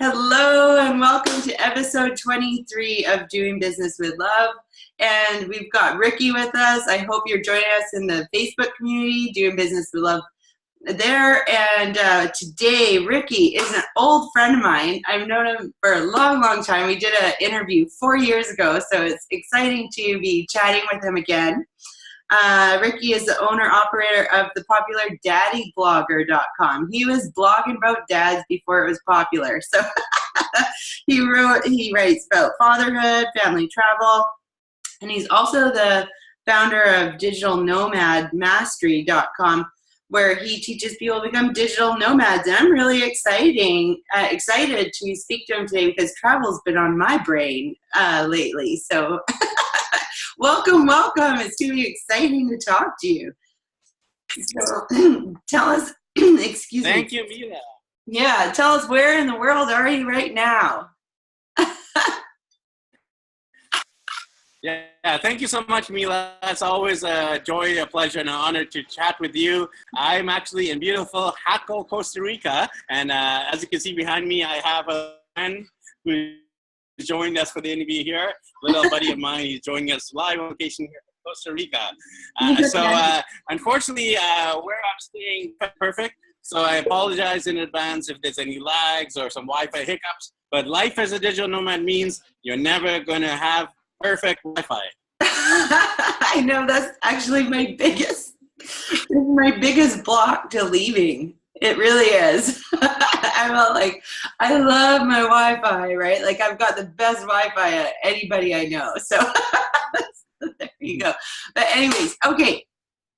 Hello and welcome to episode 23 of Doing Business with Love. And we've got Ricky with us. I hope you're joining us in the Facebook community, Doing Business with Love there. And today, Ricky is an old friend of mine. I've known him for a long, long time. We did an interview 4 years ago, so it's exciting to be chatting with him again. Ricky is the owner-operator of the popular daddyblogger.com. He was blogging about dads before it was popular. So he writes about fatherhood, family travel, and he's also the founder of Digital Nomad Mastery.com, where he teaches people to become digital nomads. And I'm really excited to speak to him today because travel's been on my brain lately. So welcome. It's going to be exciting to talk to you. So tell us, excuse me. Thank you, Mila. Yeah, tell us, where in the world are you right now? Yeah, thank you so much, Mila. It's always a joy, a pleasure, and an honor to chat with you. I'm actually in beautiful Jaco, Costa Rica. And as you can see behind me, I have a friend who joined us for the interview here. Little buddy of mine, he's joining us live on location here in Costa Rica. Unfortunately, where I'm staying perfect. So I apologize in advance if there's any lags or some Wi-Fi hiccups. But life as a digital nomad means you're never going to have perfect Wi-Fi. I know, that's actually my biggest block to leaving. It really is. I felt like I love my Wi-Fi, right? Like I've got the best Wi-Fi at anybody I know. So there you go. But anyways, okay.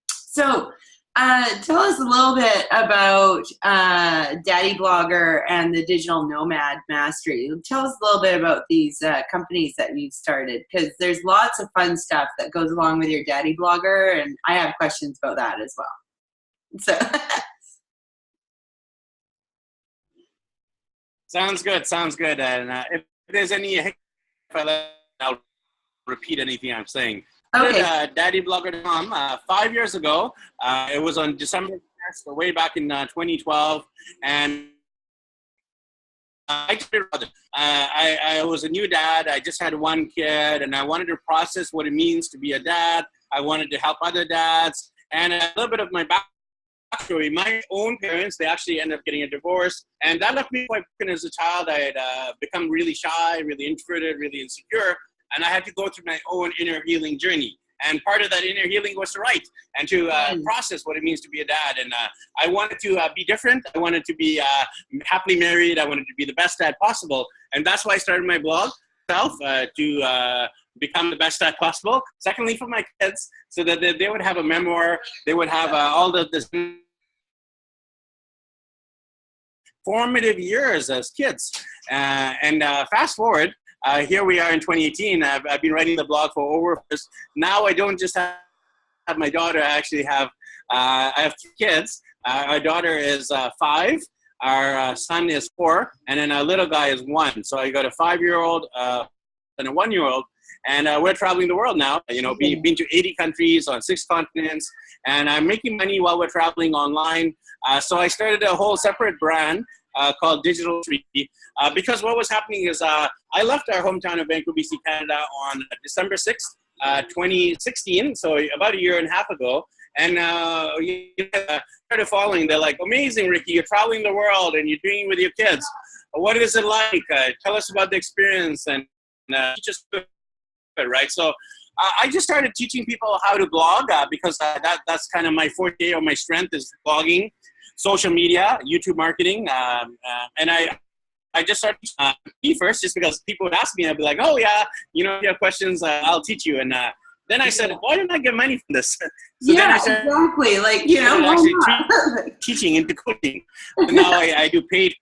So tell us a little bit about Daddy Blogger and the Digital Nomad Mastery. Tell us a little bit about these companies that you've started, because there's lots of fun stuff that goes along with your Daddy Blogger, and I have questions about that as well. So Sounds good. And if there's any hiccup, I'll repeat anything I'm saying. Okay. Daddyblogger.com 5 years ago. It was on December 1st, way back in 2012. And I was a new dad. I just had one kid, and I wanted to process what it means to be a dad. I wanted to help other dads. And a little bit of my backstory, my own parents, they actually ended up getting a divorce. And that left me quite broken as a child. I had become really shy, really introverted, really insecure. And I had to go through my own inner healing journey. And part of that inner healing was to write and to process what it means to be a dad. And I wanted to be different. I wanted to be happily married. I wanted to be the best dad possible. And that's why I started my blog myself, to become the best dad possible. Secondly, for my kids, so that they would have a memoir. They would have all this formative years as kids. And fast forward, here we are in 2018. I've been writing the blog for over years. Now I don't just have my daughter. I actually have I have 3 kids. Our daughter is 5. Our son is 4, and then our little guy is 1. So I got a 5-year-old and a 1-year-old, and we're traveling the world now. You know, been to 80 countries on 6 continents, and I'm making money while we're traveling online. So I started a whole separate brand called Digital Treaty, because what was happening is I left our hometown of Vancouver, BC, Canada on December 6th, 2016, so about a year and a half ago. And started following. They're like, amazing, Ricky, you're traveling the world and you're doing it with your kids. What is it like? Tell us about the experience, and teach us, right? So I just started teaching people how to blog because that's kind of my forte, or my strength is blogging, social media, YouTube marketing, and I just started me first, just because people would ask me, and I'd be like, oh yeah, you know, if you have questions, I'll teach you. And then I said, why didn't I get money from this? So yeah, then I started, exactly. Like, you know, actually teaching into coaching. And now I do paid.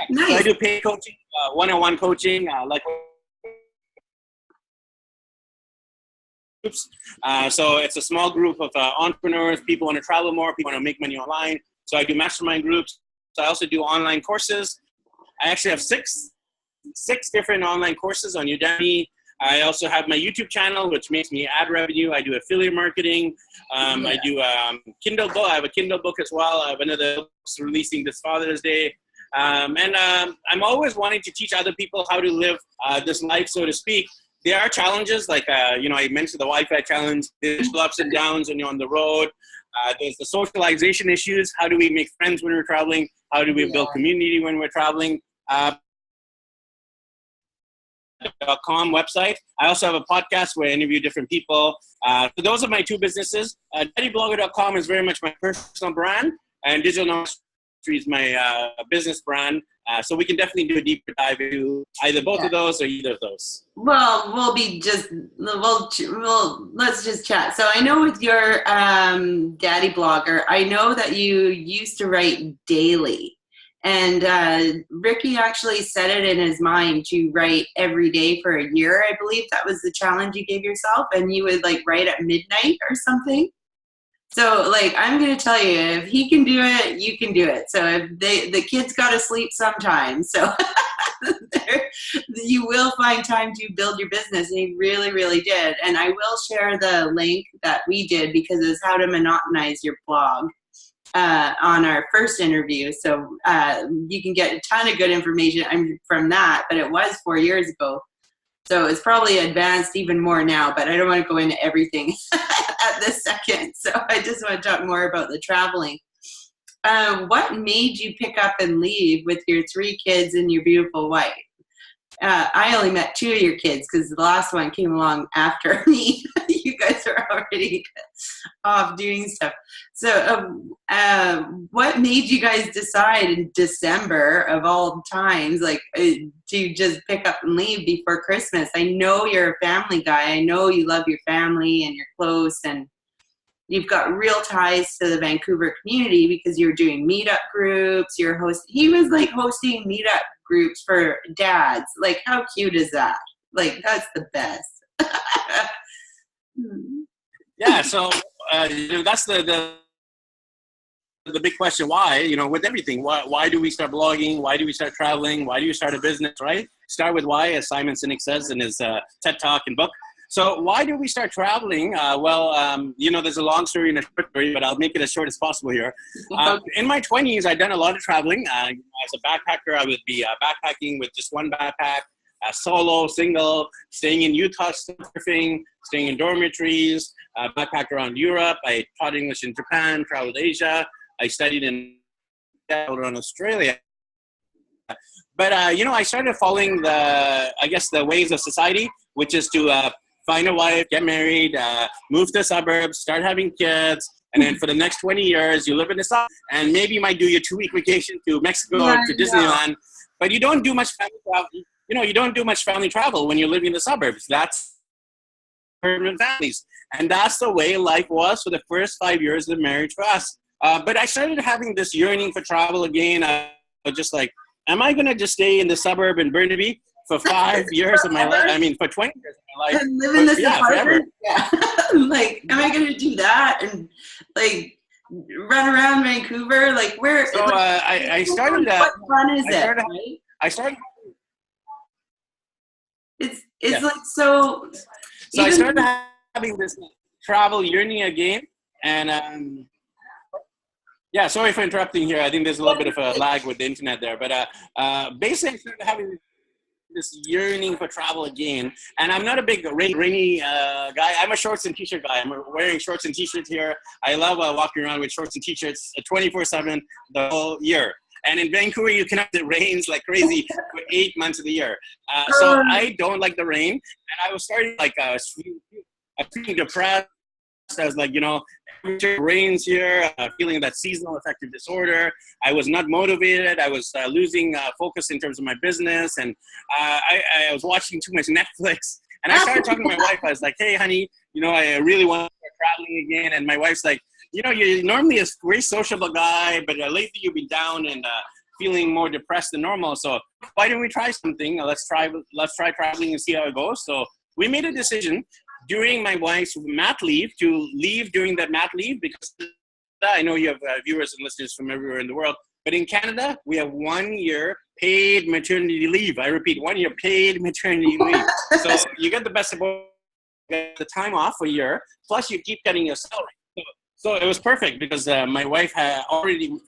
Nice. So I do paid coaching, one-on-one coaching, like groups. So it's a small group of entrepreneurs. People want to travel more. People want to make money online. So I do mastermind groups. So I also do online courses. I actually have six different online courses on Udemy. I also have my YouTube channel, which makes me ad revenue. I do affiliate marketing. I do Kindle book. I have a Kindle book as well. I have another book releasing this Father's Day. I'm always wanting to teach other people how to live this life, so to speak. There are challenges, like, I mentioned the Wi-Fi challenge. There's ups and downs when you're on the road. There's the socialization issues. How do we make friends when we're traveling? How do we build community when we're traveling? .com website. I also have a podcast where I interview different people. So those are my two businesses. DaddyBlogger.com is very much my personal brand, and Digital Nomad is my business brand. So we can definitely do a deeper dive into either both of those or either of those. Well, let's just chat. So I know with your Daddy Blogger, I know that you used to write daily. And Ricky actually set it in his mind to write every day for a year. I believe that was the challenge you gave yourself, and you would like write at midnight or something. So like, I'm going to tell you, if he can do it, you can do it. So if the kids got to sleep sometimes. So you will find time to build your business. And he really, really did. And I will share the link that we did, because it's how to monetize your blog. On our first interview. So you can get a ton of good information from that, but it was 4 years ago. So it's probably advanced even more now, but I don't want to go into everything at this second. So I just want to talk more about the traveling. What made you pick up and leave with your 3 kids and your beautiful wife? I only met 2 of your kids because the last one came along after me. You guys are already off doing stuff. So what made you guys decide in December of all times, like to just pick up and leave before Christmas? I know you're a family guy. I know you love your family and you're close, and you've got real ties to the Vancouver community because you're doing meetup groups. He was like hosting meetup groups for dads. Like, how cute is that? Like, that's the best. Yeah, so that's the big question. Why? With everything, why do we start blogging? Why do we start traveling? Why do you start a business? Right? Start with why, as Simon Sinek says in his TED Talk and book. So why do we start traveling? There's a long story and a short story, but I'll make it as short as possible here. In my 20s, I'd done a lot of traveling. As a backpacker, I would be backpacking with just one backpack, solo, single, staying in Utah, surfing, staying in dormitories, backpacked around Europe. I taught English in Japan, traveled Asia. I studied in Australia. But, I started following the ways of society, which is to find a wife, get married, move to the suburbs, start having kids, and then for the next 20 years, you live in the suburbs, and maybe you might do your 2-week vacation to Mexico or to Disneyland, but you don't do much family travel. You don't do much family travel when you're living in the suburbs. That's permanent families. And that's the way life was for the first 5 years of marriage for us. But I started having this yearning for travel again. I was just like, am I going to just stay in the suburb in Burnaby for 5 years of my life? I mean, for 20 years of my life. And live in this apartment? Yeah. Like, am I going to do that? And, like, run around Vancouver? Like, where? So I started that. What fun is it, right? I started. It's like so. So I started having this travel yearning again, and sorry for interrupting here. I think there's a little bit of a lag with the internet there, but basically I started having this yearning for travel again. And I'm not a big rainy guy. I'm a shorts and t-shirt guy. I'm wearing shorts and t-shirts here. I love walking around with shorts and t-shirts 24/7 the whole year. And in Vancouver, it rains like crazy for 8 months of the year. So I don't like the rain. And I was starting feeling depressed. I was like, it rains here, feeling that seasonal affective disorder. I was not motivated. I was losing focus in terms of my business. And I was watching too much Netflix. And I started talking to my wife. I was like, hey, honey, I really want to start traveling again. And my wife's like, you're normally a very sociable guy, but lately you've been down and feeling more depressed than normal. So why don't we try something? Let's try traveling and see how it goes. So we made a decision during my wife's mat leave to leave during that mat leave, because I know you have viewers and listeners from everywhere in the world, but in Canada, we have 1 year paid maternity leave. I repeat, 1 year paid maternity leave. So you get the best of both, you get the time off a year, plus you keep getting your salary. So it was perfect because my wife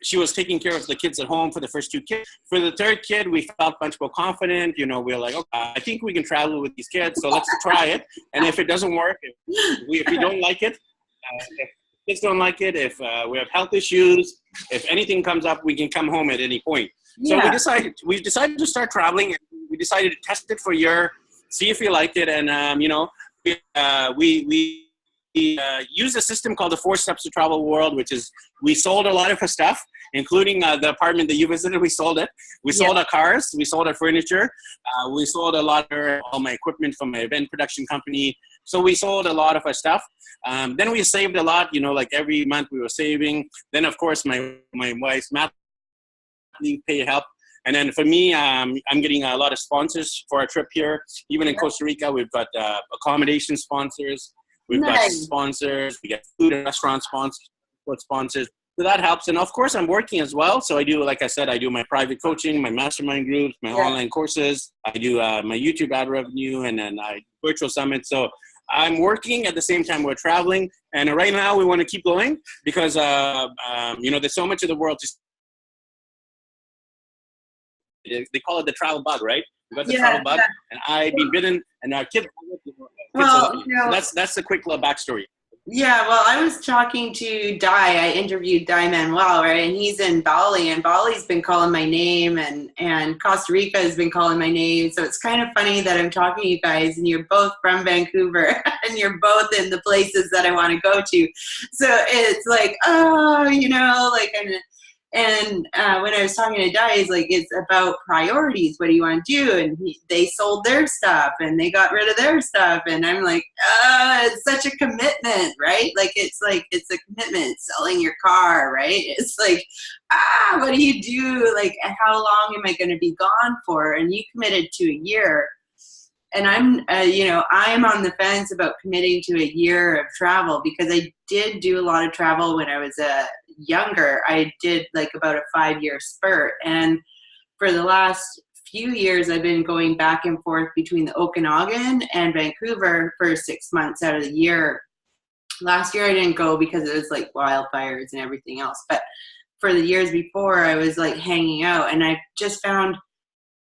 she was taking care of the kids at home for the first two kids. For the third kid, we felt much more confident. We were like, okay, I think we can travel with these kids, so let's try it. And if it doesn't work, if we don't like it, if kids don't like it, if we have health issues, if anything comes up, we can come home at any point. So we decided to start traveling, and we decided to test it for a year, see if we liked it, and we use a system called the 4 Steps to Travel World, which is we sold a lot of our stuff, including the apartment that you visited. We sold it. We sold our cars. We sold our furniture. We sold a lot of all my equipment from my event production company. So we sold a lot of our stuff. Then we saved a lot. Like every month we were saving. Then of course my wife's mat leave pay help. And then for me, I'm getting a lot of sponsors for our trip here. Even in Costa Rica, we've got accommodation sponsors. We've got sponsors. We get food and restaurant sponsors. So that helps. And of course, I'm working as well. So I do, like I said, I do my private coaching, my mastermind groups, my online courses. I do my YouTube ad revenue, and then virtual summits. So I'm working at the same time we're traveling. And right now we want to keep going because, there's so much of the world. They call it the travel bug, right? We got the travel bug, and I've been bitten, and our kids. So that's the quick little backstory. Yeah, well, I was talking to I interviewed Manuel, right? And he's in Bali, and Bali's been calling my name, and Costa Rica has been calling my name. So it's kind of funny that I'm talking to you guys, and you're both from Vancouver, and you're both in the places that I want to go to. So it's like, And when I was talking to Di, he's like, it's about priorities. What do you want to do? And they sold their stuff and they got rid of their stuff. And I'm like, it's such a commitment, right? It's a commitment, selling your car, right? It's like, what do you do? Like, how long am I going to be gone for? And you committed to a year. And I'm on the fence about committing to a year of travel because I did do a lot of travel when I was younger. I did like about a 5-year spurt. And for the last few years, I've been going back and forth between the Okanagan and Vancouver for 6 months out of the year. Last year I didn't go because it was like wildfires and everything else. But for the years before, I was like hanging out, and I just found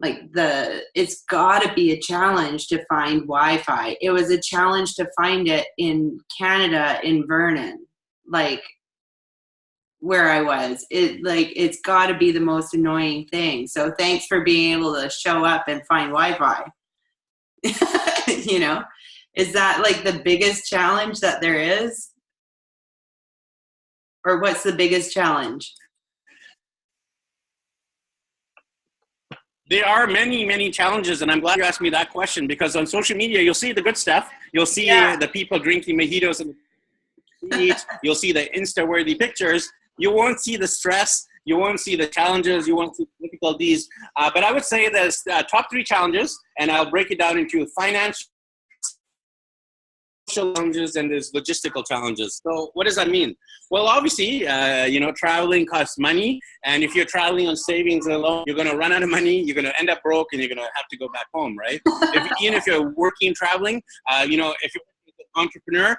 it's got to be a challenge to find Wi-Fi. It was a challenge to find it in Canada, in Vernon, where I was. It's got to be the most annoying thing. So thanks for being able to show up and find Wi-Fi. Is that like the biggest challenge that there is? Or what's the biggest challenge? There are many, many challenges, and I'm glad you asked me that question because on social media, you'll see the good stuff. You'll see the people drinking mojitos in the beach. You'll see the Insta-worthy pictures. You won't see the stress. You won't see the challenges. You won't see the difficulties. But I would say there's top 3 challenges, and I'll break it down into financial challenges and there's logistical challenges. So what does that mean? Well, obviously, traveling costs money. And if you're traveling on savings alone, you're going to run out of money. You're going to end up broke and you're going to have to go back home, right? Even if you're working, traveling, if you're an entrepreneur,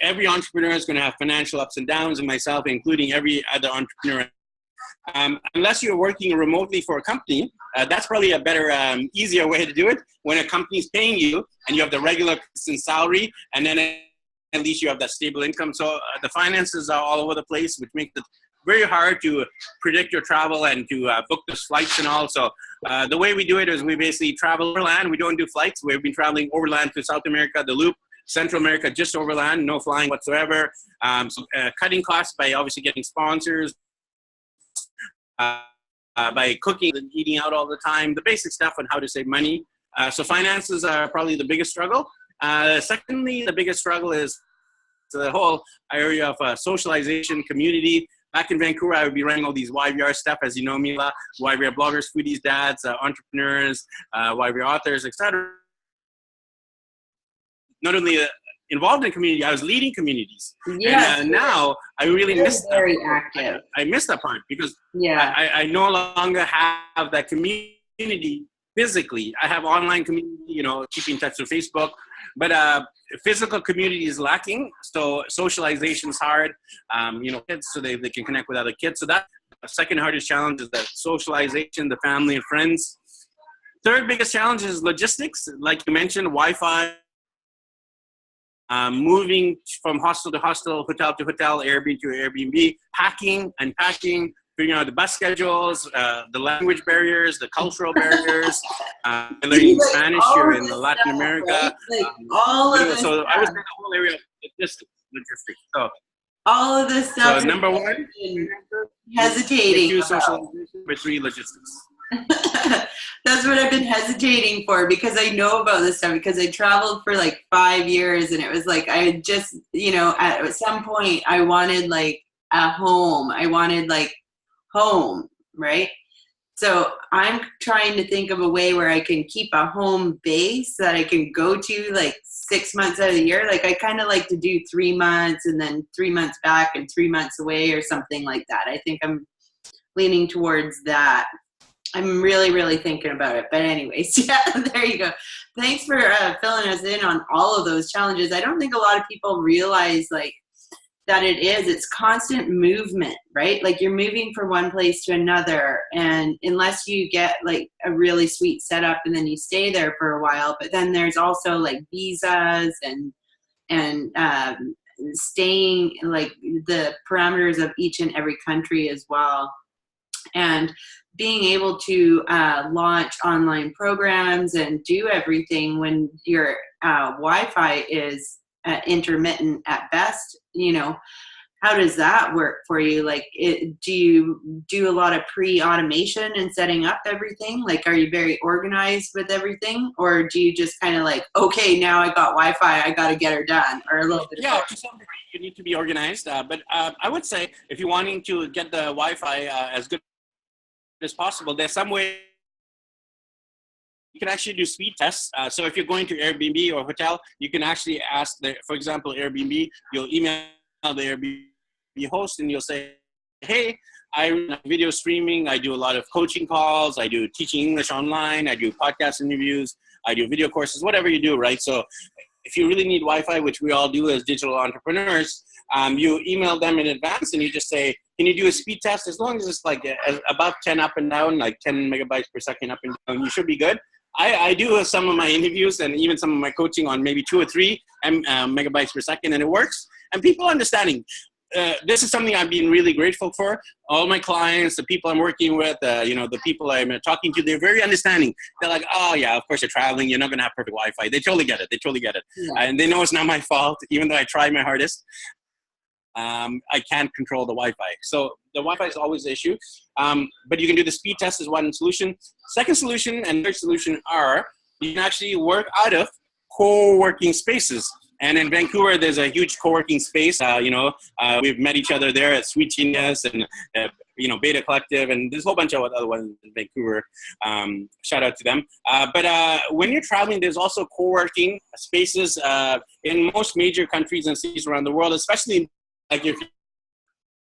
every entrepreneur is going to have financial ups and downs, and myself, including every other entrepreneur. Unless you're working remotely for a company, that's probably a better, easier way to do it. When a company's paying you and you have the regular consistent salary, and then at least you have that stable income. So the finances are all over the place, which makes it very hard to predict your travel and to book the flights and all. So the way we do it is we basically travel overland. We don't do flights. We've been traveling overland to South America, the Loop, Central America, just overland, no flying whatsoever. Cutting costs by obviously getting sponsors, by cooking and eating out all the time, the basic stuff on how to save money. So finances are probably the biggest struggle. Secondly, the biggest struggle is the whole area of socialization, community. Back in Vancouver, I would be running all these YVR stuff, as you know, Mila, YVR bloggers, foodies, dads, entrepreneurs, YVR authors, etc. Not only involved in community, I was leading communities. Yes. And now I really miss that. Very active. I miss that part because I no longer have that community physically. I have online community, you know, keeping in touch with Facebook, but physical community is lacking. So socialization is hard, you know, kids, so they can connect with other kids. So that second hardest challenge is the socialization, the family and friends. Third biggest challenge is logistics. Like you mentioned, Wi-Fi, moving from hostel to hostel, hotel to hotel, Airbnb to Airbnb, packing, unpacking, figuring out the bus schedules, the language barriers, the cultural barriers, learning Spanish here in Latin America. Right? All of this so stuff. I would say the whole area of logistics. So, all of this stuff. So number one, hesitating. Two, socialization. Number three, logistics. That's what I've been hesitating for, because I know about this stuff, because I traveled for like 5 years, and it was like I just, you know, at some point I wanted like a home. I wanted like home, right? So I'm trying to think of a way where I can keep a home base that I can go to like 6 months out of the year. Like I kind of like to do 3 months and then 3 months back and 3 months away or something like that. I think I'm leaning towards that. I'm really, really thinking about it. But anyways, yeah, there you go. Thanks for filling us in on all of those challenges. I don't think a lot of people realize like that it's constant movement, right? Like you're moving from one place to another, and unless you get like a really sweet setup and then you stay there for a while, but then there's also like visas and staying, like the parameters of each and every country as well. And being able to launch online programs and do everything when your Wi-Fi is intermittent at best, you know, how does that work for you? Like, do you do a lot of pre-automation and setting up everything? Like, are you very organized with everything? Or do you just kind of like, okay, now I got Wi-Fi, I got to get her done, or a little bit Yeah, to some degree, you need to be organized. But I would say if you're wanting to get the Wi-Fi as good as possible, there's some way you can actually do speed tests. So if you're going to Airbnb or hotel, you can actually ask, for example, Airbnb, you'll email the Airbnb host and you'll say, hey, I run video streaming, I do a lot of coaching calls, I do teaching English online, I do podcast interviews, I do video courses, whatever you do, right? So if you really need Wi-Fi, which we all do as digital entrepreneurs, you email them in advance and you just say, can you do a speed test? As long as it's like above 10 up and down, like 10 megabytes per second up and down, you should be good. I do some of my interviews and even some of my coaching on maybe 2 or 3 megabytes per second, and it works. And people are understanding. This is something I've been really grateful for. All my clients, the people I'm working with, you know, the people I'm talking to, they're very understanding. They're like, oh yeah, of course you're traveling. You're not going to have perfect Wi-Fi. They totally get it. They totally get it. Yeah. And they know it's not my fault, even though I try my hardest. I can't control the Wi-Fi. So the Wi-Fi is always the issue. But you can do the speed test as one solution. Second solution and third solution are you can actually work out of co-working spaces. And in Vancouver, there's a huge co-working space. You know, we've met each other there at Sweet Genius and, you know, Beta Collective, and there's a whole bunch of other ones in Vancouver. Shout out to them. But when you're traveling, there's also co-working spaces in most major countries and cities around the world, especially like if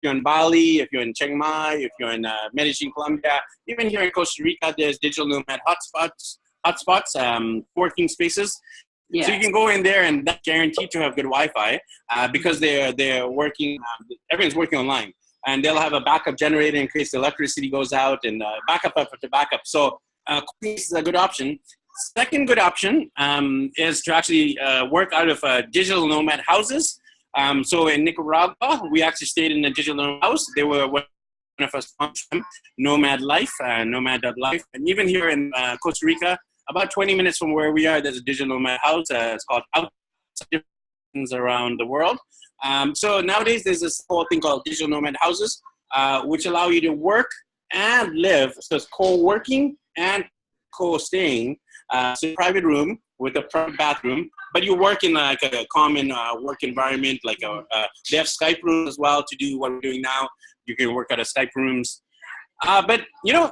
you're in Bali, if you're in Chiang Mai, if you're in Medellin, Colombia, even here in Costa Rica, there's digital nomad hotspots, working spaces. Yeah. So you can go in there and that's guaranteed to have good Wi-Fi because they're working, everyone's working online. And they'll have a backup generator in case the electricity goes out and backup after backup. So this is a good option. Second good option is to actually work out of digital nomad houses. So in Nicaragua, we actually stayed in a digital nomad house. They were one of us, Nomad Life, Nomad.life. And even here in Costa Rica, about 20 minutes from where we are, there's a digital nomad house. It's called Outside around the world. So nowadays, there's this whole thing called digital nomad houses, which allow you to work and live. So it's co-working and co-staying. So a private room with a private bathroom, but you work in like a common work environment. Like they have Skype rooms as well to do what we're doing now. You can work out of Skype rooms. But you know,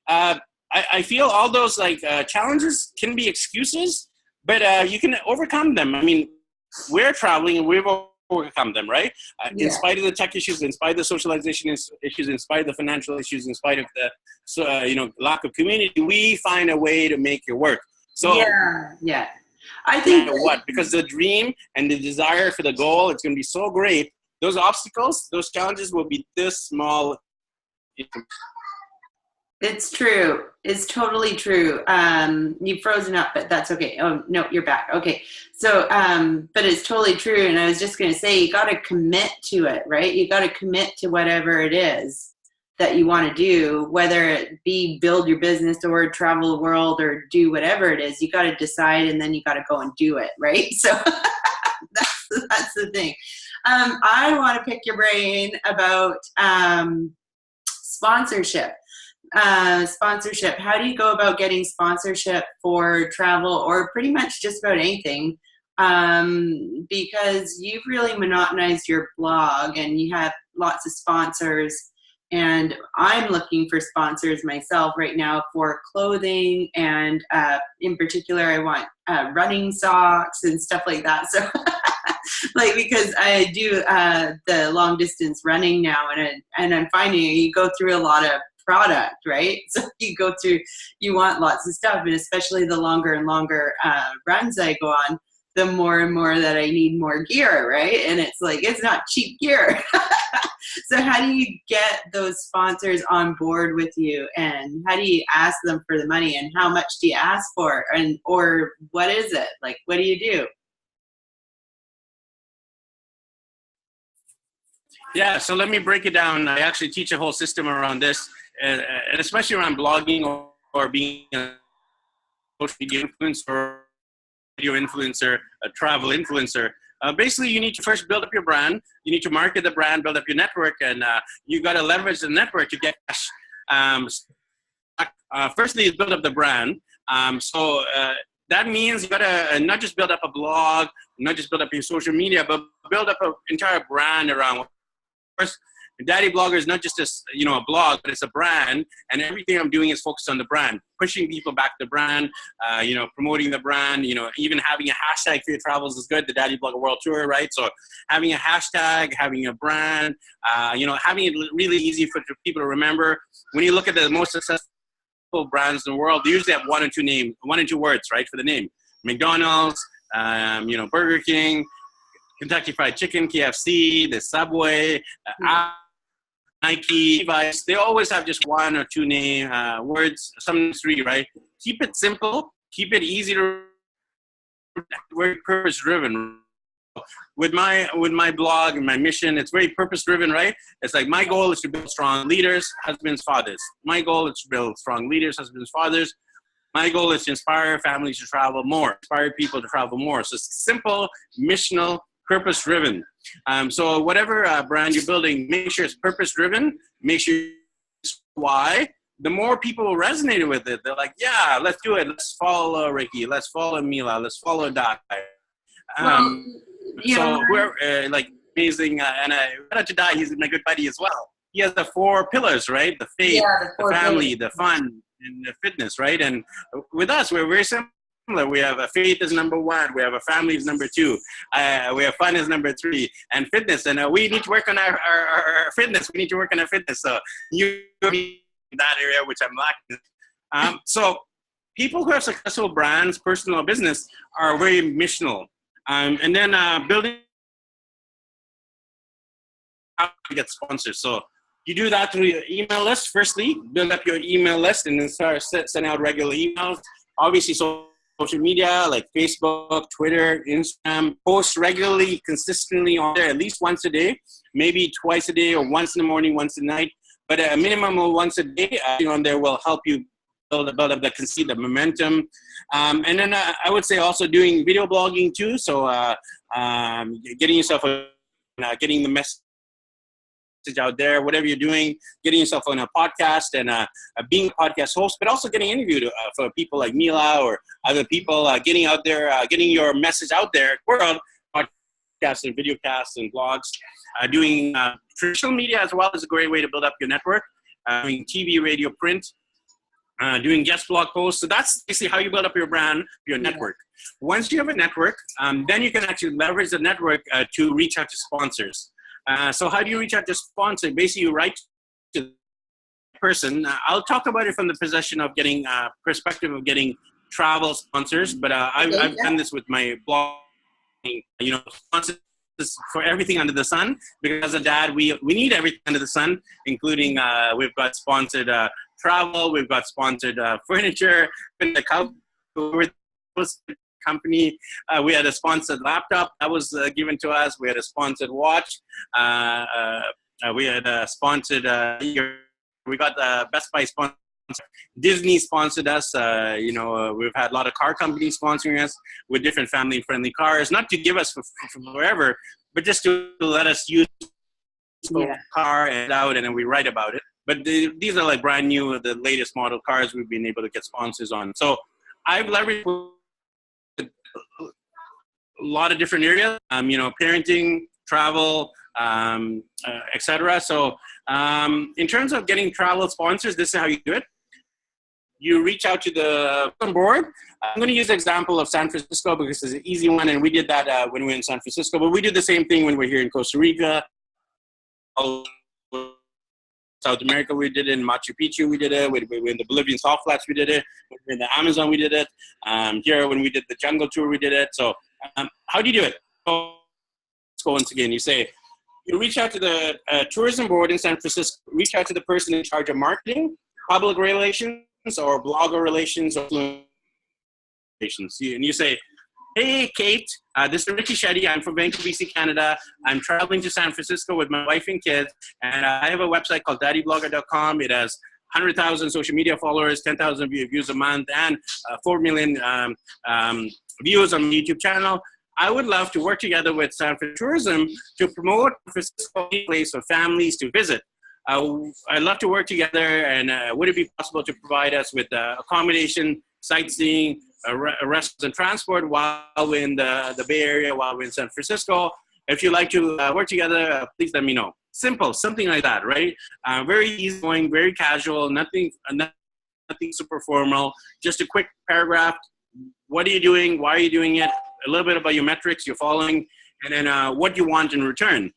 I feel all those like challenges can be excuses, but you can overcome them. I mean, we're traveling and we've overcome them, right? Yeah. In spite of the tech issues, in spite of the socialization issues, in spite of the financial issues, in spite of the lack of community, we find a way to make it work. So yeah. I no think matter what, because the dream and the desire for the goal, it's going to be so great. Those obstacles, those challenges will be this small. it's true. It's totally true. You've frozen up, but that's okay. Oh, no, you're back. Okay. So, but it's totally true. And I was just going to say, you got to commit to it, right? You got to commit to whatever it is that you want to do, whether it be build your business or travel the world or do whatever it is. You got to decide, and then you got to go and do it, right? So that's the thing. I want to pick your brain about sponsorship. Sponsorship. How do you go about getting sponsorship for travel or pretty much just about anything? Because you've really monotonized your blog and you have lots of sponsors, and I'm looking for sponsors myself right now for clothing, and in particular I want running socks and stuff like that. So like, because I do the long distance running now, and I'm finding you go through a lot of product, right? So you want lots of stuff, and especially the longer and longer runs I go on, the more and more that I need more gear, right? And it's like, it's not cheap gear. So how do you get those sponsors on board with you, and how do you ask them for the money, and how much do you ask for, and or what is it? Like, what do you do? Yeah, so let me break it down. I actually teach a whole system around this, and especially around blogging or being a social media influencer, video influencer, a travel influencer. Basically, you need to first build up your brand. You need to market the brand, build up your network, and you got to leverage the network to get cash. Firstly, build up the brand. So that means you got to not just build up a blog, not just build up your social media, but build up an entire brand around. First, Daddy Blogger is not just a blog, but it's a brand, and everything I'm doing is focused on the brand, pushing people back to the brand, promoting the brand, even having a hashtag for your travels is good. The Daddy Blogger World Tour, right? So having a hashtag, having a brand, having it really easy for people to remember. When you look at the most successful brands in the world, they usually have one or two words, right, for the name. McDonald's, Burger King, Kentucky Fried Chicken, KFC, the Subway, Nike, Levi's. They always have just one or two name words, sometimes three, right? Keep it simple. Keep it easy to very purpose driven. With my blog and my mission, it's very purpose driven, right? It's like my goal is to build strong leaders, husbands, fathers. My goal is to build strong leaders, husbands, fathers. My goal is to inspire families to travel more, inspire people to travel more. So it's simple, missional, purpose-driven. So whatever brand you're building, make sure it's purpose-driven. Make sure it's why. The more people resonate with it, they're like, yeah, let's do it. Let's follow Ricky. Let's follow Mila. Let's follow Dai. So we're like amazing. And shout out to Dai. He's my good buddy as well. He has the 4 pillars, right? The faith, the family, the fun, and the fitness, right? And with us, we're very similar. We have a faith as number 1. We have a family as number 2. We have fun as number 3, and fitness. And we need to work on our fitness. We need to work on our fitness. So you in that area, which I'm lacking. So people who have successful brands, personal or business, are very missional. And then building how to get sponsors. So you do that through your email list. Firstly, build up your email list and then start sending out regular emails. Obviously, social media like Facebook, Twitter, Instagram, post regularly, consistently on there at least once a day, maybe twice a day or once in the morning, once at night. But a minimum of once a day on there will help you build up the conceit, the momentum. And then I would say also doing video blogging too. So getting yourself, getting the message out there, whatever you're doing, getting yourself on a podcast and being a podcast host, but also getting interviewed for people like Mila or other people, getting out there, getting your message out there, world, podcasts and video casts and blogs, doing traditional media as well is a great way to build up your network, doing TV, radio, print. doing guest blog posts. So that's basically how you build up your brand, your network. Once you have a network, then you can actually leverage the network to reach out to sponsors. So how do you reach out to sponsors? Basically, you write to the person. I'll talk about it from the position of getting perspective of getting travel sponsors, but I've done this with my blog. Sponsors for everything under the sun, because as a dad, we need everything under the sun, including we've got sponsored travel, we've got sponsored furniture, the company, we had a sponsored laptop that was given to us, we had a sponsored watch, we had a sponsored we got the Best Buy sponsor. Disney sponsored us. We've had a lot of car companies sponsoring us with different family-friendly cars, not to give us for forever, but just to let us use the car and out, and then we write about it. But these are like brand new, the latest model cars we've been able to get sponsors on. So I've leveraged a lot of different areas, parenting, travel, etc. So in terms of getting travel sponsors, this is how you do it. You reach out to the board. I'm going to use the example of San Francisco because it's an easy one, and we did that when we were in San Francisco, but we do the same thing when we're here in Costa Rica. South America, we did it. In Machu Picchu, we did it. We in the Bolivian salt flats, we did it. In the Amazon, we did it. Here, when we did the jungle tour, we did it. So how do you do it? Let's go once again. You reach out to the tourism board in San Francisco, reach out to the person in charge of marketing, public relations, or blogger relations, or relations. And you say, hey, Kate, this is Ricky Shetty. I'm from Vancouver, BC, Canada. I'm traveling to San Francisco with my wife and kids, and I have a website called daddyblogger.com. It has 100,000 social media followers, 10,000 views a month, and 4 million views on my YouTube channel. I would love to work together with San Francisco Tourism to promote Francisco a place for families to visit. I'd love to work together, and would it be possible to provide us with accommodation, sightseeing, restaurants, and transport while we're in the Bay Area, while we're in San Francisco? If you'd like to work together, please let me know. Simple, something like that, right? Very easygoing, very casual, nothing super formal. Just a quick paragraph. What are you doing? Why are you doing it? A little bit about your metrics you're following, and then what you want in return.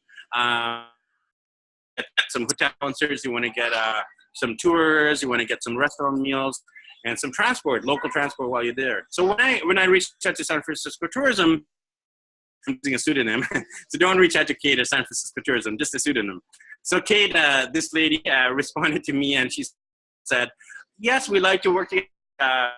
Get some hotel sponsors, you want to get some tours, you want to get some restaurant meals, and some transport, local transport while you're there. So when I reached out to San Francisco Tourism, I'm using a pseudonym, so don't reach out to Kate at San Francisco Tourism, just a pseudonym. So Kate, this lady responded to me, and she said, yes, we'd like to work together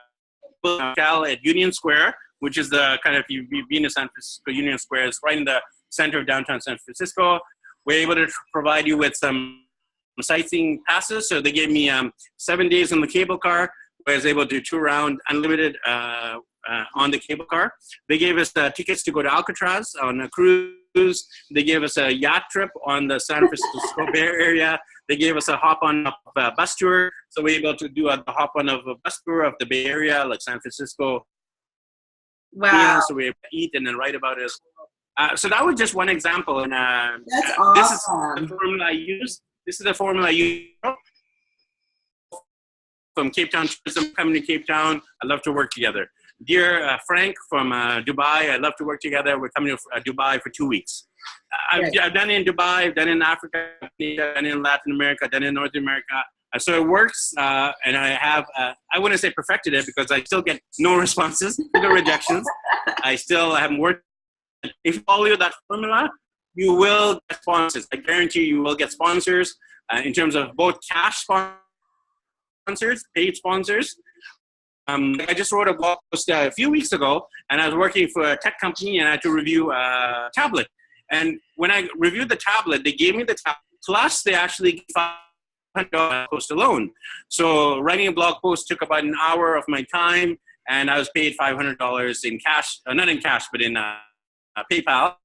at Union Square, which is the kind of, if you've been to San Francisco, Union Square is right in the center of downtown San Francisco. We're able to provide you with some sightseeing passes. So they gave me 7 days on the cable car, where I was able to tour around unlimited on the cable car. They gave us tickets to go to Alcatraz on a cruise. They gave us a yacht trip on the San Francisco Bay Area. They gave us a hop-on bus tour. So we're able to do a hop-on of a bus tour of the Bay Area, like San Francisco. Wow. So we able to eat and then write about it. So that was just one example, and That's awesome. This is the formula I use. This is the formula I use from Cape Town Tourism, coming to Cape Town. I love to work together. Dear Frank from Dubai, I love to work together. We're coming to Dubai for 2 weeks. I've done it in Dubai, I've done it in Africa, I've done it in Latin America, I've done it in North America. So it works, and I have, I wouldn't say perfected it, because I still get no responses, no rejections. I still haven't worked. If you follow that formula, you will get sponsors. I guarantee you will get sponsors in terms of both cash sponsors, paid sponsors. I just wrote a blog post a few weeks ago, and I was working for a tech company, and I had to review a tablet. And when I reviewed the tablet, they gave me the tablet, plus they actually gave $500 post alone. So writing a blog post took about an hour of my time, and I was paid $500 in cash, not in cash, but in PayPal,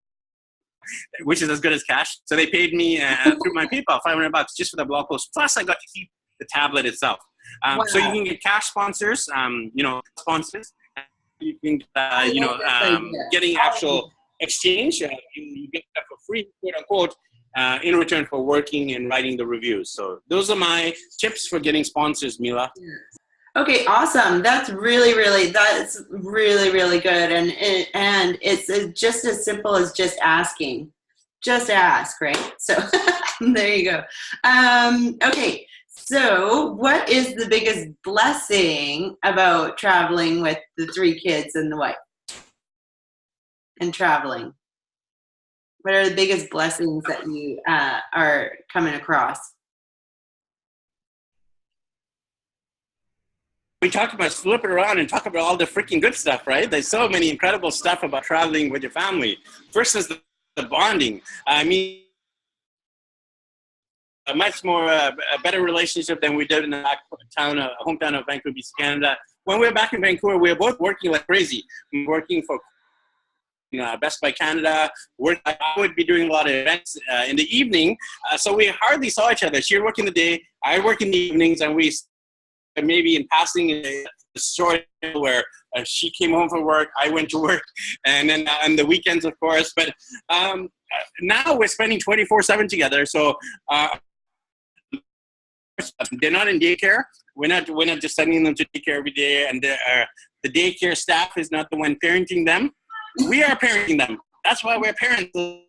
which is as good as cash. So they paid me through my PayPal $500 just for the blog post. Plus, I got to keep the tablet itself. Wow. So you can get cash sponsors, sponsors. You can, getting actual exchange. You get that for free, quote unquote, in return for working and writing the reviews. So those are my tips for getting sponsors, Mila. Okay, awesome. That's really good. And it's just as simple as just asking. Just ask, right? So there you go. Okay, so what is the biggest blessing about traveling with the 3 kids and the wife and traveling? What are the biggest blessings that you are coming across? We talked about flip it around and talk about all the freaking good stuff, right? There's so many incredible stuff about traveling with your family. First is the bonding. I mean, a much more a better relationship than we did in the hometown of Vancouver, BC, Canada. When we were back in Vancouver, we were both working like crazy. We were working for Best Buy Canada. I would be doing a lot of events in the evening, so we hardly saw each other. She would work in the day, I work in the evenings, and we maybe in passing a story where she came home from work, I went to work, and then on the weekends, of course. But now we're spending 24/7 together. So they're not in daycare. We're not just sending them to daycare every day, and the daycare staff is not the one parenting them. We are parenting them. That's why we're parents, so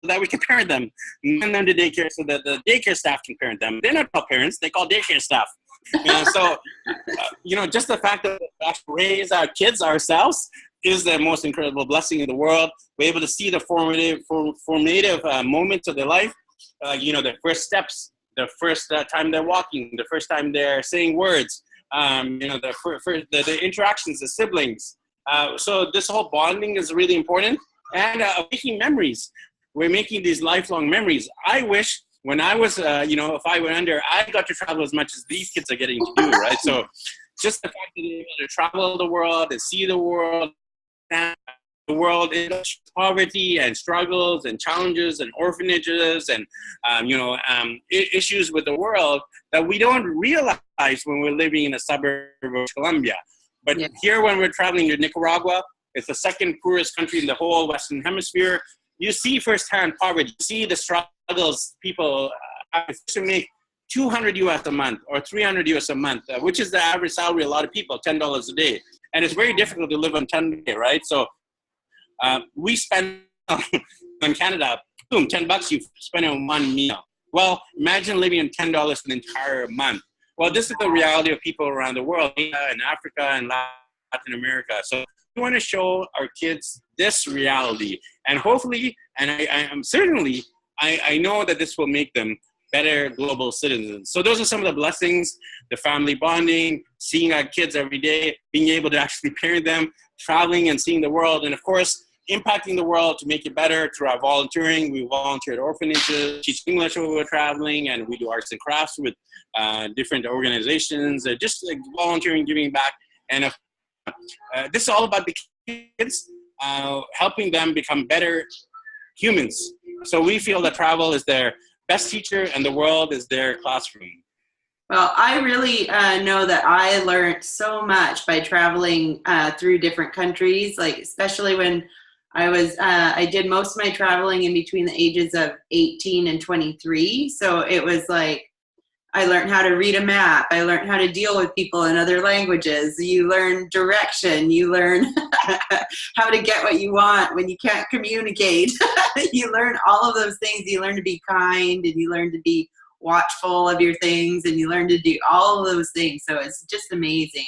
that we can parent them. Send them to daycare so that the daycare staff can parent them. They're not called parents; they call daycare staff. So just the fact that we actually raise our kids ourselves is the most incredible blessing in the world. We're able to see the formative moments of their life. The first steps, the first time they're walking, the first time they're saying words. The interactions, the siblings. So this whole bonding is really important, and making memories. We're making these lifelong memories. I wish when I was, if I went under, I got to travel as much as these kids are getting to do, right? So just the fact that they're able to travel the world and see the world in poverty and struggles and challenges and orphanages and, issues with the world that we don't realize when we're living in a suburb of Colombia. But here, when we're traveling to Nicaragua, it's the second poorest country in the whole Western Hemisphere. You see firsthand poverty. You see the struggles people have to make $200 US a month or $300 US a month, which is the average salary of a lot of people, $10 a day. And it's very difficult to live on $10 a day, right? So we spend in Canada, boom, $10 you spend on one meal. Well, imagine living on $10 an entire month. Well, this is the reality of people around the world, in Africa and Latin America. So we want to show our kids this reality. And hopefully, and I know that this will make them better global citizens. So those are some of the blessings: the family bonding, seeing our kids every day, being able to actually parent them, traveling and seeing the world, and of course, impacting the world to make it better through our volunteering. We volunteer at orphanages, teach English when we're traveling, and we do arts and crafts with different organizations, just like volunteering, giving back. And this is all about the kids, helping them become better humans. So we feel that travel is their best teacher and the world is their classroom. Well, I really know that I learned so much by traveling through different countries, like especially when I did most of my traveling in between the ages of 18 and 23. So it was like, I learned how to read a map. I learned how to deal with people in other languages. You learn direction. You learn how to get what you want when you can't communicate. You learn all of those things. You learn to be kind, and you learn to be watchful of your things, and you learn to do all of those things. So it's just amazing.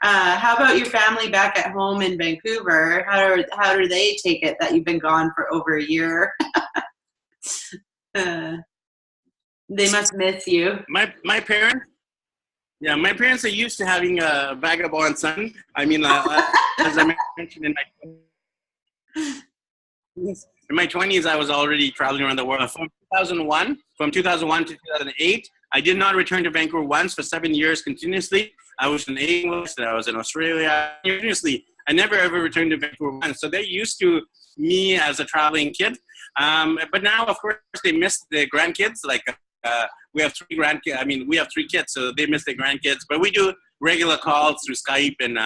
How about your family back at home in Vancouver? How do they take it that you've been gone for over a year? They must miss you. My parents are used to having a vagabond son. I mean, as I mentioned in my 20s, I was already traveling around the world. From 2001 to 2008, I did not return to Vancouver once for 7 years continuously. I was in England, I was in Australia continuously. I never ever returned to Vancouver once. So they're used to me as a traveling kid. But now, of course, they miss their grandkids. Like we have 3 grandkids. I mean, we have 3 kids, so they miss their grandkids. But we do regular calls through Skype, and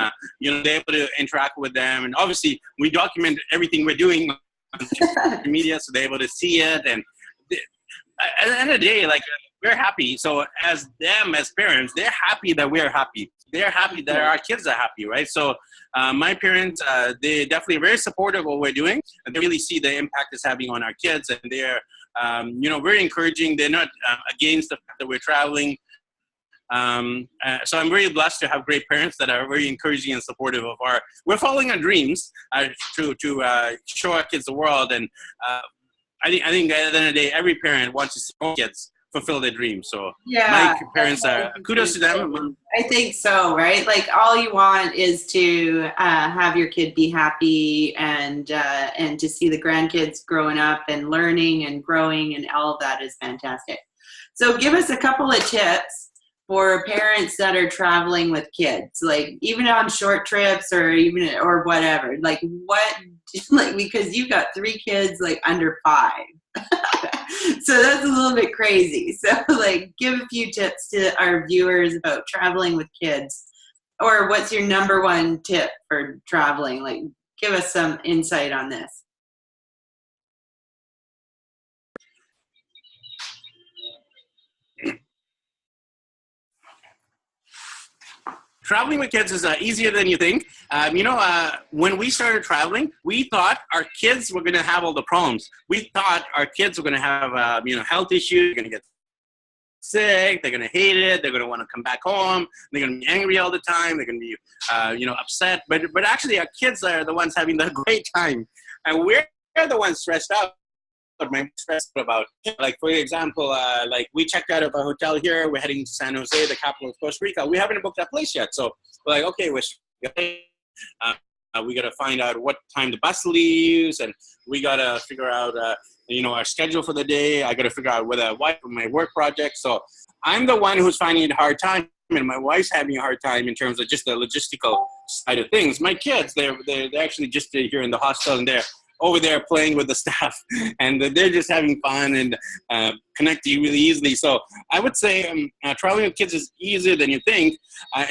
they're able to interact with them. And obviously, we document everything we're doing on social media, so they're able to see it. And at the end of the day, like, we're happy. So as parents, they're happy that we're happy. they're happy that our kids are happy, right? So my parents, they definitely are very supportive of what we're doing, and they really see the impact it's having on our kids, and they're, very encouraging. They're not against the fact that we're traveling. So I'm very blessed to have great parents that are very encouraging and supportive of we're following our dreams to show our kids the world. And I think at the end of the day, every parent wants to see their kids fulfill their dreams. So my parents are, kudos to them. I think so, right? Like all you want is to have your kid be happy and to see the grandkids growing up and learning and growing, and all of that is fantastic. So give us a couple of tips for parents that are traveling with kids, like even on short trips or whatever, like because you've got 3 kids like under 5. So that's a little bit crazy. So like give a few tips to our viewers about traveling with kids, or what's your number 1 tip for traveling? Like give us some insight on this. Traveling with kids is easier than you think. When we started traveling, we thought our kids were going to have all the problems. We thought our kids were going to have, health issues. They're going to get sick. They're going to hate it. They're going to want to come back home. They're going to be angry all the time. They're going to be, upset. But actually, our kids are the ones having the great time, and we're the ones stressed out. Stressed about, like, for example, we checked out of a hotel here. We're heading to San Jose, the capital of Costa Rica. We haven't booked that place yet, so we're like, okay, we got to find out what time the bus leaves, and we got to figure out our schedule for the day. I got to figure out whether I wife for my work project. So I'm the one who's finding it a hard time, and my wife's having a hard time in terms of just the logistical side of things. My kids, they're actually just here in the hostel, and they're over there playing with the staff, and they're just having fun and connecting really easily. So I would say traveling with kids is easier than you think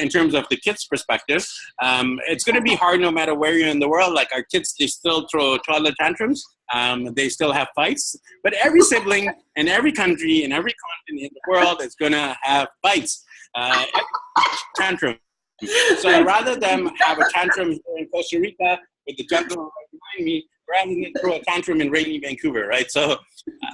in terms of the kids' perspective. It's going to be hard no matter where you're in the world. Like our kids, they still throw toddler tantrums. They still have fights. But every sibling in every country, in every continent in the world is going to have fights. Tantrum. So rather than have a tantrum here in Costa Rica with the gentleman right behind me, rather than throw a tantrum in rainy Vancouver, right? So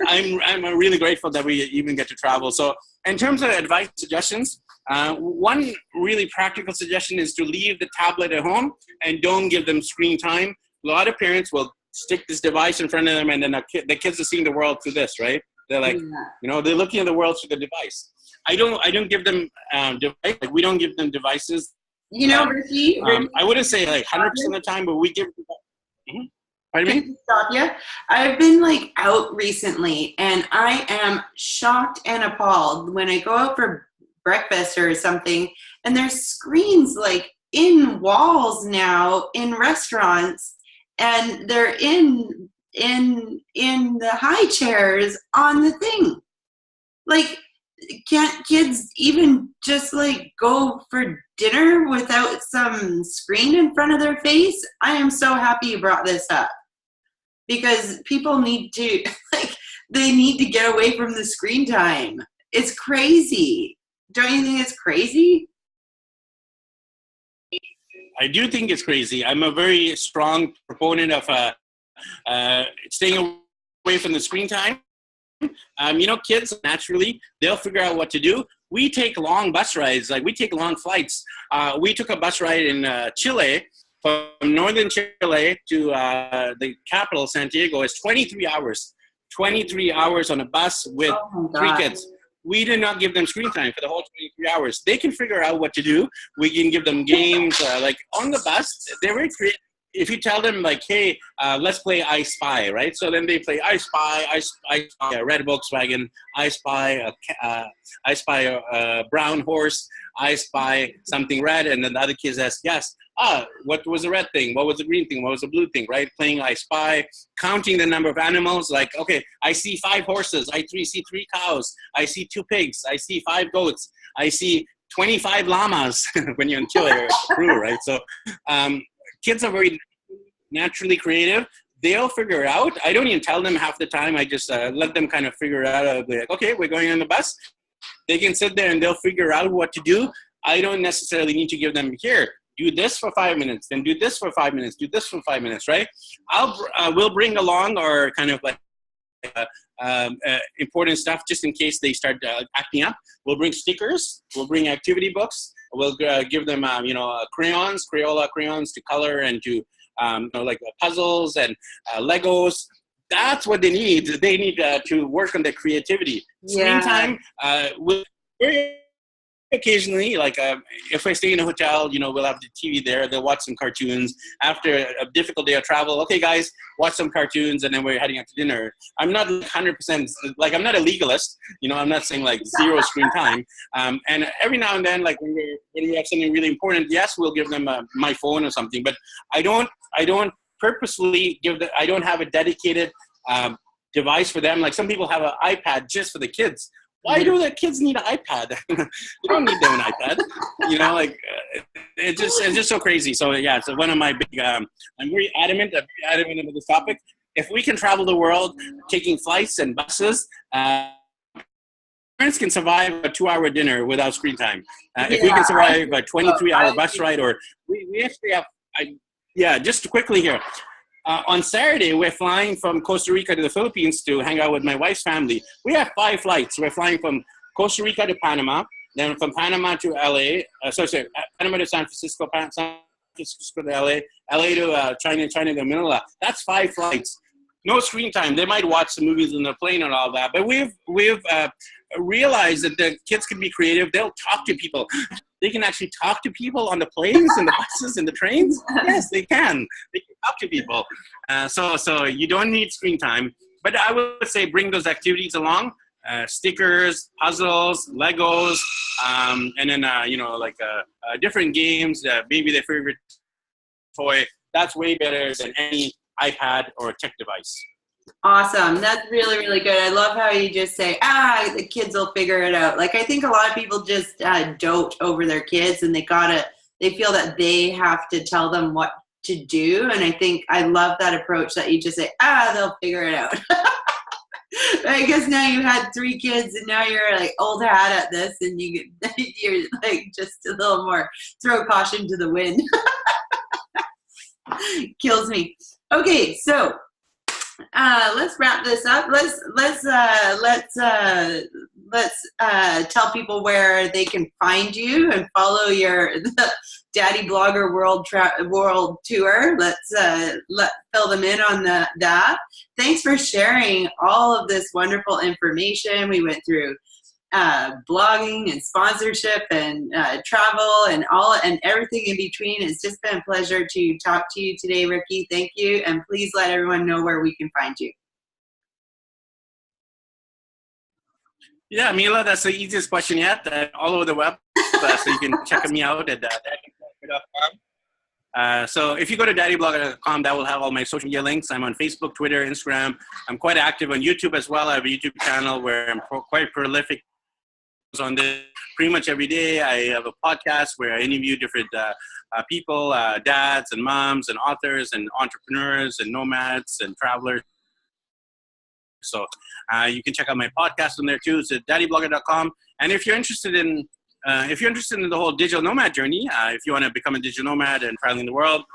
I'm really grateful that we even get to travel. So in terms of advice suggestions, one really practical suggestion is to leave the tablet at home and don't give them screen time. A lot of parents will stick this device in front of them, and then the kids are seeing the world through this, right? They're like, they're looking at the world through the device. I don't give them device. Like we don't give them devices. Ricky, I wouldn't say like 100% of the time, but we give. Pardon me? Stop you. I've been out recently, and I am shocked and appalled when I go out for breakfast or something, and there's screens in walls now in restaurants, and they're in the high chairs on the thing. Can't kids even just go for dinner without some screen in front of their face? I am so happy you brought this up, because people need to they need to get away from the screen time. It's crazy. Don't you think it's crazy? I do think it's crazy. I'm a very strong proponent of staying away from the screen time. Kids, naturally, they'll figure out what to do. We take long bus rides, we take long flights. We took a bus ride in Chile, from northern Chile to the capital, Santiago. It's 23 hours. 23 hours on a bus with 3 kids. We did not give them screen time for the whole 23 hours. They can figure out what to do. We can give them games. On the bus, they're very creative. If you tell them hey, let's play I Spy, right? So then they play I Spy a red Volkswagen, I Spy a brown horse, I Spy something red, and then the other kids ask, yes, what was the red thing? What was the green thing? What was the blue thing, right? Playing I Spy, counting the number of animals, okay, I see 5 horses, I see 3 cows, I see 2 pigs, I see 5 goats, I see 25 llamas when you're in Chile or Peru, right? So kids are very naturally creative. They'll figure it out. I don't even tell them half the time. I just let them kind of figure it out. Okay, we're going on the bus. They can sit there and they'll figure out what to do. I don't necessarily need to give them, here, do this for 5 minutes, then do this for 5 minutes, do this for 5 minutes, right? We'll bring along our kind of like important stuff just in case they start acting up. We'll bring stickers, we'll bring activity books, we'll give them, crayons, Crayola crayons to color and to, like puzzles and Legos. That's what they need. They need to work on their creativity. Screen time, occasionally, like if I stay in a hotel, we'll have the TV there. They'll watch some cartoons. After a difficult day of travel, okay, guys, watch some cartoons, and then we're heading out to dinner. I'm not 100%, like, I'm not a legalist. I'm not saying like zero screen time. And every now and then, like when we have something really important, yes, we'll give them my phone or something. But I don't purposely I don't have a dedicated device for them. Like some people have an iPad just for the kids. Why do the kids need an iPad? You don't need their own iPad. It's just so crazy. So yeah, so one of my big, I'm very adamant about this topic. If we can travel the world taking flights and buses, parents can survive a 2-hour dinner without screen time. If we can survive a 23-hour bus ride, or we actually have, just quickly here. On Saturday, we're flying from Costa Rica to the Philippines to hang out with my wife's family. We have 5 flights. We're flying from Costa Rica to Panama, then from Panama to LA, Panama to San Francisco, San Francisco to LA, LA to China to Manila. That's 5 flights. No screen time. They might watch the movies on the plane and all that, but we've realized that the kids can be creative. They'll talk to people. They can actually talk to people on the planes and the buses and the trains. Yes, they can. They can talk to people. So you don't need screen time. But I would say bring those activities along. Stickers, puzzles, Legos, and then, different games, maybe their favorite toy. That's way better than any iPad or tech device. Awesome. That's really, really good. I love how you just say, the kids will figure it out. Like, I think a lot of people just dote over their kids, and they feel that they have to tell them what to do. And I think I love that approach that you just say, they'll figure it out. I guess now you had 3 kids, and now you're like old hat at this, and you're like just a little more throw caution to the wind. Kills me. Okay, so let's wrap this up. Let's tell people where they can find you and follow the Daddy Blogger World Tour. Let's fill them in on that. Thanks for sharing all of this wonderful information. We went through blogging and sponsorship and travel and everything in between. It's just been a pleasure to talk to you today, Ricky. Thank you, and please let everyone know where we can find you. Yeah, Mila, that's the easiest question yet. All over the web, so you can check me out at daddyblogger.com. So if you go to daddyblogger.com, that will have all my social media links. I'm on Facebook, Twitter, Instagram. I'm quite active on YouTube as well. I have a YouTube channel where I'm quite prolific on this pretty much every day. I have a podcast where I interview different people, dads and moms and authors and entrepreneurs and nomads and travelers. So you can check out my podcast on there too. It's at daddyblogger.com. And if you're interested in the whole digital nomad journey, if you want to become a digital nomad and traveling the world,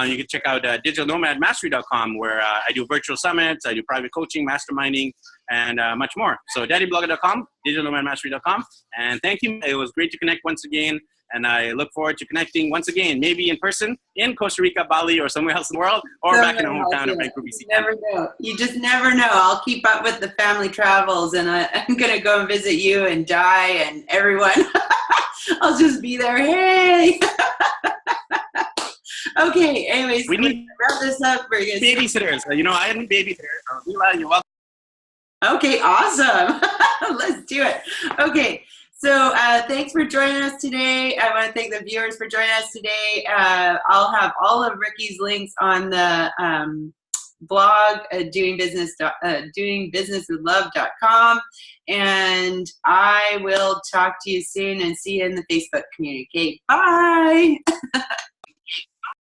you can check out digitalnomadmastery.com, where I do virtual summits, I do private coaching, masterminding, and much more. So daddyblogger.com, digitalnomadmastery.com. And thank you. It was great to connect once again. And I look forward to connecting once again, maybe in person in Costa Rica, Bali, or somewhere else in the world, or back in the hometown of Vancouver, BC. Never know. You just never know. I'll keep up with the family travels, and I'm going to go and visit you and Di and everyone. I'll just be there. Hey. Okay. Anyways, we need to wrap this up. Babysitters. I need babysitters. Mila, you're welcome. Okay. Awesome. Let's do it. Okay. So thanks for joining us today. I want to thank the viewers for joining us today. I'll have all of Ricky's links on the blog, doingbusinesswithlove.com. And I will talk to you soon and see you in the Facebook community. Okay, bye.